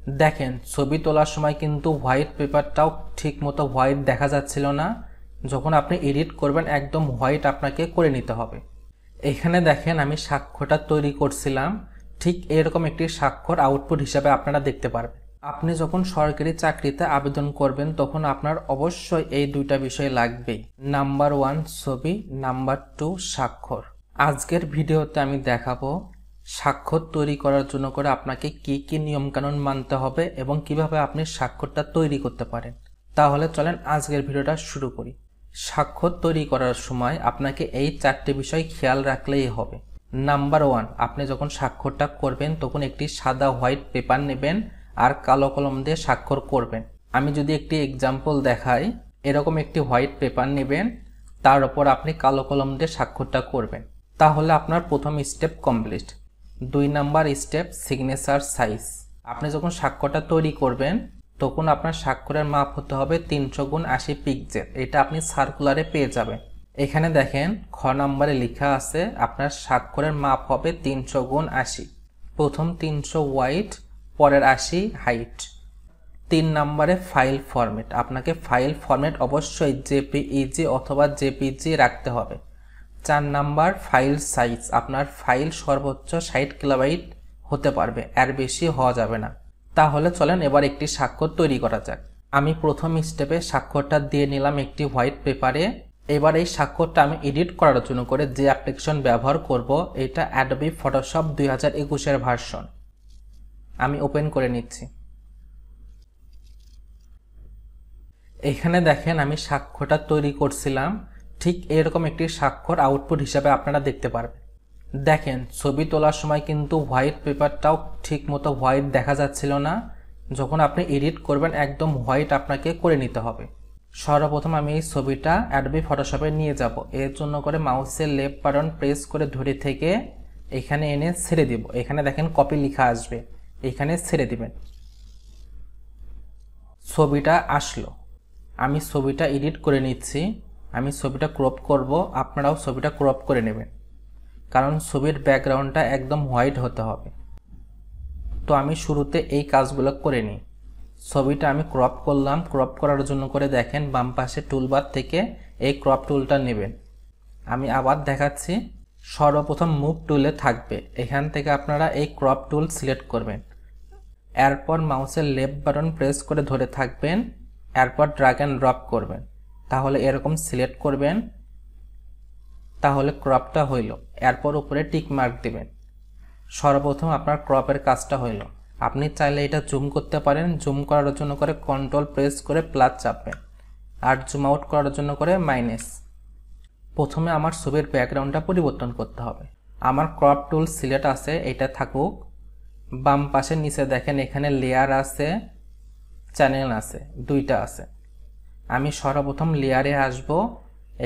দেখেন ছবি তোলার সময় কিন্তু হোয়াইট পেপারটাও ঠিকমতো হোয়াইট দেখা যাচ্ছিল না। যখন আপনি এডিট করবেন একদম হোয়াইট আপনাকে করে নিতে হবে। এখানে দেখেন আমি স্বাক্ষরটা তৈরি করছিলাম, ঠিক এরকম একটি স্বাক্ষর আউটপুট হিসাবে আপনারা দেখতে পারবেন। আপনি যখন সরকারি চাকরিতে আবেদন করবেন তখন আপনার অবশ্যই এই দুইটা বিষয় লাগবেই। নাম্বার 1 ছবি, নাম্বার 2 স্বাক্ষর। আজকের ভিডিওতে আমি দেখাবো স্বাক্ষর তৈরি করার জন্য করে আপনাকে কি কি নিয়মকানুন মানতে হবে এবং কিভাবে আপনি স্বাক্ষরটা তৈরি করতে পারেন। তাহলে চলেন আজকের ভিডিওটা শুরু করি। স্বাক্ষর তৈরি করার সময় আপনাকে এই 4টি বিষয় খেয়াল রাখলেই হবে। নাম্বার 1, আপনি যখন স্বাক্ষরটা করবেন তখন একটি সাদা হোয়াইট পেপার নেবেন আর কালো কলম দিয়ে স্বাক্ষর করবেন। আমি যদি একটি এক্সাম্পল দেখাই, এরকম একটি হোয়াইট পেপার নেবেন, তার উপর আপনি কালো কলম দিয়ে স্বাক্ষরটা করবেন। তাহলে আপনার প্রথম step complete. 2 number step signature size. আপনি যখন স্বাক্ষরটা তৈরি করবেন তখন আপনার স্বাক্ষরের মাপ হতে হবে 300x80 পিক্সেল। এটা আপনি সার্কুলারে পেয়ে যাবেন। এখানে দেখেন খ নাম্বারে লেখা আছে আপনার স্বাক্ষরের মাপ হবে 300x80। প্রথম 300 হোয়াইট, পরের 80 হাইট। 3 নাম্বারে ফাইল ফরম্যাট। আপনাকে ফাইল ফরম্যাট অবশ্যই জেপিইজি অথবা জেপিজি রাখতে হবে। 4 নাম্বার ফাইল সাইজ। আপনার ফাইল সর্বোচ্চ 60 কিলোবাইট হতে পারবে, এর বেশি হওয়া যাবে না। তাহলে চলেন এবার একটি স্বাক্ষর তৈরি করা যাক। আমি প্রথম স্টেপে স্বাক্ষরটা দিয়ে নিলাম একটি হোয়াইট পেপারে। এবার এই স্বাক্ষরটা আমি এডিট করার জন্য করে যে অ্যাপ্লিকেশন ব্যবহার করব, এটা অ্যাডোবি ফটোশপ 2021 ভার্সন। আমি ওপেন করে নিচ্ছি। এখানে দেখেন আমি স্বাক্ষরটা তৈরি করছিলাম, ঠিক এরকম একটি স্বাক্ষর আউটপুট হিসাবে আপনারা দেখতে পারবেন। দেখেন ছবি তোলার সময় কিন্তু হোয়াইট পেপারটাও ঠিকমতো হোয়াইট দেখা যাচ্ছিল না। যখন আপনি এডিট করবেন একদম হোয়াইট আপনাকে করে নিতে হবে। সর্বপ্রথম আমি এই ছবিটা অ্যাডোবি ফটোশপে নিয়ে যাব। এর জন্য করে মাউসের লেফট বাটন প্রেস করে ধরে থেকে এখানে এনে ছেড়ে দিব। এখানে দেখেন কপি লেখা আসবে, এখানে ছেড়ে দিবেন। ছবিটা আসলো। আমি ছবিটা এডিট করে নিচ্ছি। আমি ছবিটা ক্রপ করব, আপনারাও ছবিটা ক্রপ করে নেবেন, কারণ ছবির ব্যাকগ্রাউন্ডটা একদম হোয়াইট হতে হবে। তো আমি শুরুতে এই কাজগুলো করে নিই। ছবিটা আমি ক্রপ করলাম। ক্রপ করার জন্য করে দেখেন বাম পাশে টুলবার থেকে এই ক্রপ টুলটা নেবেন। আমি আবার দেখাচ্ছি। সর্বপ্রথম মুভ টুলে থাকবে, এখান থেকে আপনারা এই ক্রপ টুল সিলেক্ট করবেন। এরপর মাউসের লেফট বাটন প্রেস করে ধরে থাকবেন, এরপর ড্র্যাগ অ্যান্ড ড্রপ করবেন। তাহলে এরকম সিলেক্ট করবেন, তাহলে ক্রপটা হইল। এরপর উপরে টিক মার্ক দিবেন। সর্বপ্রথম আপনার ক্রপের কাজটা হইল। আপনি চাইলে এটা জুম করতে পারেন। জুম করার জন্য করে কন্ট্রোল প্রেস করে প্লাস চাপবেন, আর জুম আউট করার জন্য করে মাইনাস। প্রথমে আমার ছবির ব্যাকগ্রাউন্ডটা পরিবর্তন করতে হবে। আমার ক্রপ টুল সিলেক্ট আছে, এটা থাকুক। বাম পাশে নিচে দেখেন এখানে লেয়ার আছে, চ্যানেল আছে, দুইটা আছে। আমি সর্বপ্রথম লেয়ারে আসব।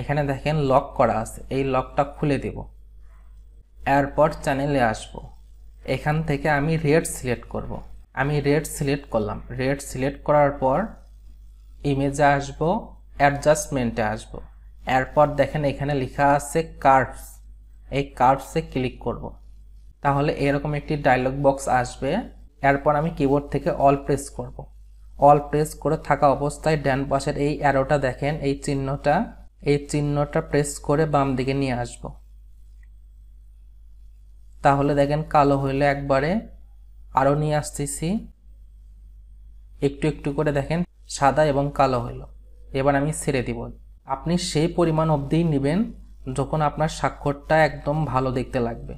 এখানে দেখেন লক করা আছে, এই লকটা খুলে দেব। এরপর চ্যানেলে আসব। এখান থেকে আমি রেড সিলেক্ট করব। আমি রেড সিলেক্ট করলাম। রেড সিলেক্ট করার পর ইমেজে আসব, অ্যাডজাস্টমেন্টে আসব। এরপর দেখেন এখানে লেখা আছে কার্ভস, এই কার্ভসে ক্লিক করব। তাহলে এরকম একটি ডায়লগ বক্স আসবে। এরপর আমি কিবোর্ড থেকে অল প্রেস করব। অল প্রেস করে থাকা অবস্থায় ডান পাশের এই অ্যারোটা দেখেন, এই চিহ্নটা প্রেস করে বাম দিকে নিয়ে আসব। তাহলে দেখেন কালো হইলে একবারে, আরও নিয়ে আসতেছি, একটু একটু করে দেখেন সাদা এবং কালো হইল। এবার আমি ছেড়ে দিব। আপনি সেই পরিমাণ অবধিই নেবেন যখন আপনার স্বাক্ষরটা একদম ভালো দেখতে লাগবে।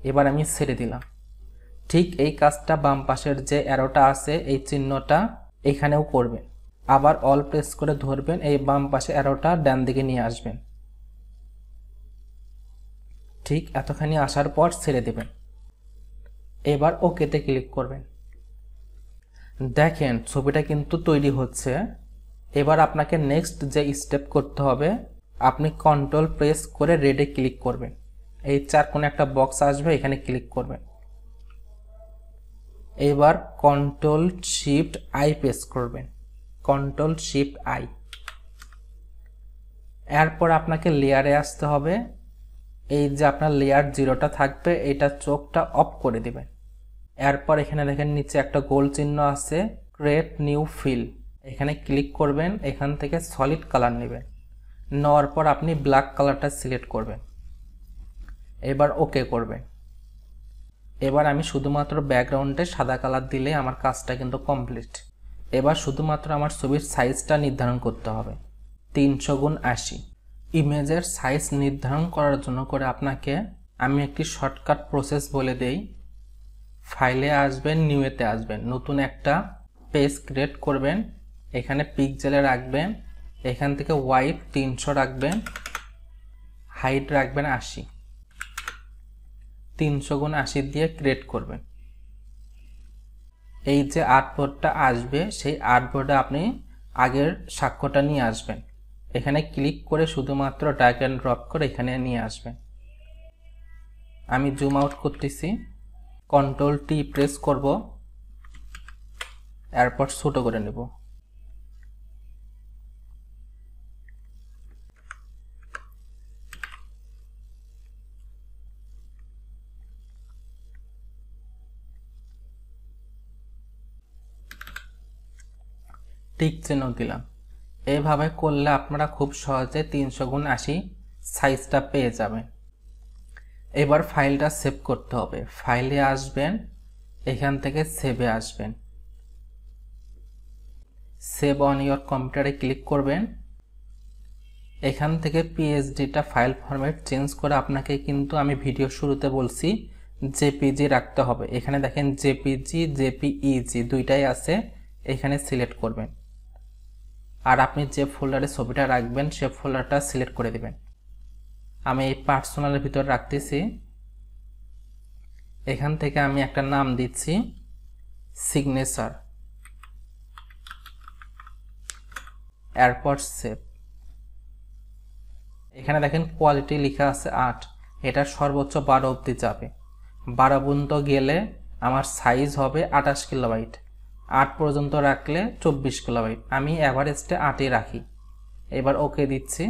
এবার আমি ছেড়ে দিলাম। ঠিক এই কাজটা বাম পাশের যে অ্যারোটা আছে, এই চিহ্নটা এখানেও করবেন। আবার অল প্রেস করে ধরবেন, এই বাম পাশে অ্যারোটা ডান দিকে নিয়ে আসবেন। ঠিক এতখানি আসার পর ছেড়ে দেবেন। এবার ওকেতে ক্লিক করবেন। দেখেন ছবিটা কিন্তু তৈরি হচ্ছে। এবার আপনাকে নেক্সট যে স্টেপ করতে হবে, আপনি কন্ট্রোল প্রেস করে রেডে ক্লিক করবেন। এই 4 কোণে একটা বক্স আসবে, এখানে ক্লিক করবেন। এবার কন্ট্রোল শিফট আই প্রেস করবেন। Control shift I. এরপর আপনাকে লেয়ারে আসতে হবে। এই যে আপনার লেয়ার 0টা থাকবে, এটা চোখটা অফ করে দিবেন। এরপর এখানে দেখেন নিচে একটা গোল চিহ্ন আছে, ক্রিয়েট নিউ ফিল, এখানে ক্লিক করবেন। এখান থেকে সলিড কালার নেবেন, নেওয়ার পর আপনি ব্ল্যাক কালারটা সিলেক্ট করবেন, এবার ওকে করবেন। এবার আমি শুধুমাত্র ব্যাকগ্রাউন্ডে সাদা কালার দিলে আমার কাজটা কিন্তু কমপ্লিট। এবার শুধুমাত্র আমার ছবির সাইজটা নির্ধারণ করতে হবে 300x80। ইমেজের সাইজ নির্ধারণ করার জন্য করে আপনাকে আমি একটি শর্টকাট প্রসেস বলে দেই। ফাইলে আসবেন, নিউতে আসবেন, নতুন একটা পেজ ক্রিয়েট করবেন, এখানে পিক্সেলে রাখবেন, এখান থেকে হোয়াইট 300 রাখবেন, হাইট রাখবেন 80, 300x80 দিয়ে ক্রিয়েট করবেন। এই যে আর্টবোর্ডটা আসবে সেই আর্টবোর্ডে আপনি আগের সাক্ষ্যটা নিয়ে আসবেন, এখানে ক্লিক করে শুধুমাত্র ড্র্যাগ এন্ড ড্রপ করে এখানে নিয়ে আসবেন। আমি জুম আউট করতেছি, Ctrl+T প্রেস করব, এরপর ছোট করে নেব। টিক চিহ্ন দিলাম। এইভাবে করলে আপনারা খুব সহজে 300x80 সাইজটা পেয়ে যাবেন। এবার ফাইলটা সেভ করতে হবে, ফাইলে আসবেন, এখান থেকে সেভে আসবেন, সেভ অন ইওর কম্পিউটারে ক্লিক করবেন। এখান থেকে পিএসডিটা ফাইল ফরম্যাট চেঞ্জ করে আপনাকে কিন্তু আমি ভিডিও শুরুতে বলছি জেপিজি রাখতে হবে। এখানে দেখেন জেপিজি, জেপিইজি দুইটাই আছে, এখানে সিলেক্ট করবেন। আর আপনি যে ফোল্ডারে ছবিটা রাখবেন সে ফোল্ডারটা সিলেক্ট করে দিবেন। আমি এই পার্সোনালের ভিতরে রাখতেছি, এখান থেকে আমি একটা নাম দিচ্ছি সিগনেচার, এরপর সেভ। এখানে দেখেন কোয়ালিটি লেখা আছে 8, এটা সর্বোচ্চ 12 অবধি যাবে। 12 পর্যন্ত গেলে আমার সাইজ হবে 28 কিলোবাইট, 8 পর্যন্ত রাখলে 24 কিলোবাইট। আমি এভারেজটা 8-ই রাখি। এবার ওকে দিচ্ছি,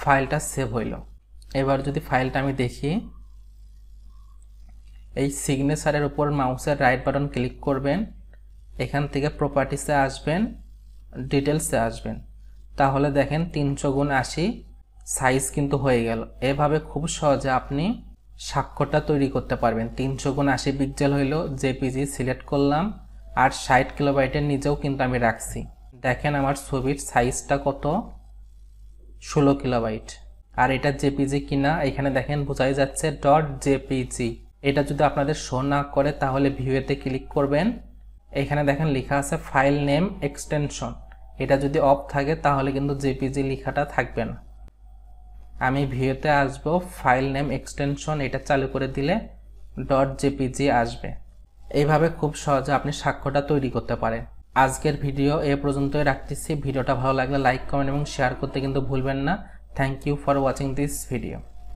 ফাইলটা সেভ হইল। এবার যদি ফাইলটা আমি দেখি, এই সিগনেচারের উপর মাউসের রাইট বাটন ক্লিক করবেন, এখান থেকে প্রপার্টিসে আসবেন, ডিটেলসে আসবেন, তাহলে দেখেন 300x80 সাইজ কিন্তু হয়ে গেল। এভাবে খুব সহজে আপনি সাক্ষ্যটা তৈরি করতে পারবেন। 300x80 পিক্সেল হইল, জেপিজি সিলেক্ট করলাম, আর 60 কিলোবাইটের নিচেও কিন্তু আমি রাখছি। দেখেন আমার ছবির সাইজটা কত, 16 কিলোবাইট। আর এটা জেপিজি কিনা এখানে দেখেন বোঝাই যাচ্ছে .jpg। এটা যদি আপনাদের শো না করে তাহলে ভিউতে ক্লিক করবেন, এখানে দেখেন লেখা আছে ফাইল নেম এক্সটেনশন, এটা যদি অফ থাকে তাহলে কিন্তু জেপিজি লেখাটা থাকবে না। আমি ভিউতে আসব, ফাইল নেম এক্সটেনশন এটা চালু করে দিলে .jpg আসবে। এইভাবে খুব সহজে আপনি সাক্ষ্যটা তৈরি করতে পারেন। আজকের ভিডিও এ পর্যন্তই রাখতেছি। ভিডিওটা ভালো লাগলে লাইক কমেন্ট এবং শেয়ার করতে কিন্তু ভুলবেন না। Thank you for watching this video.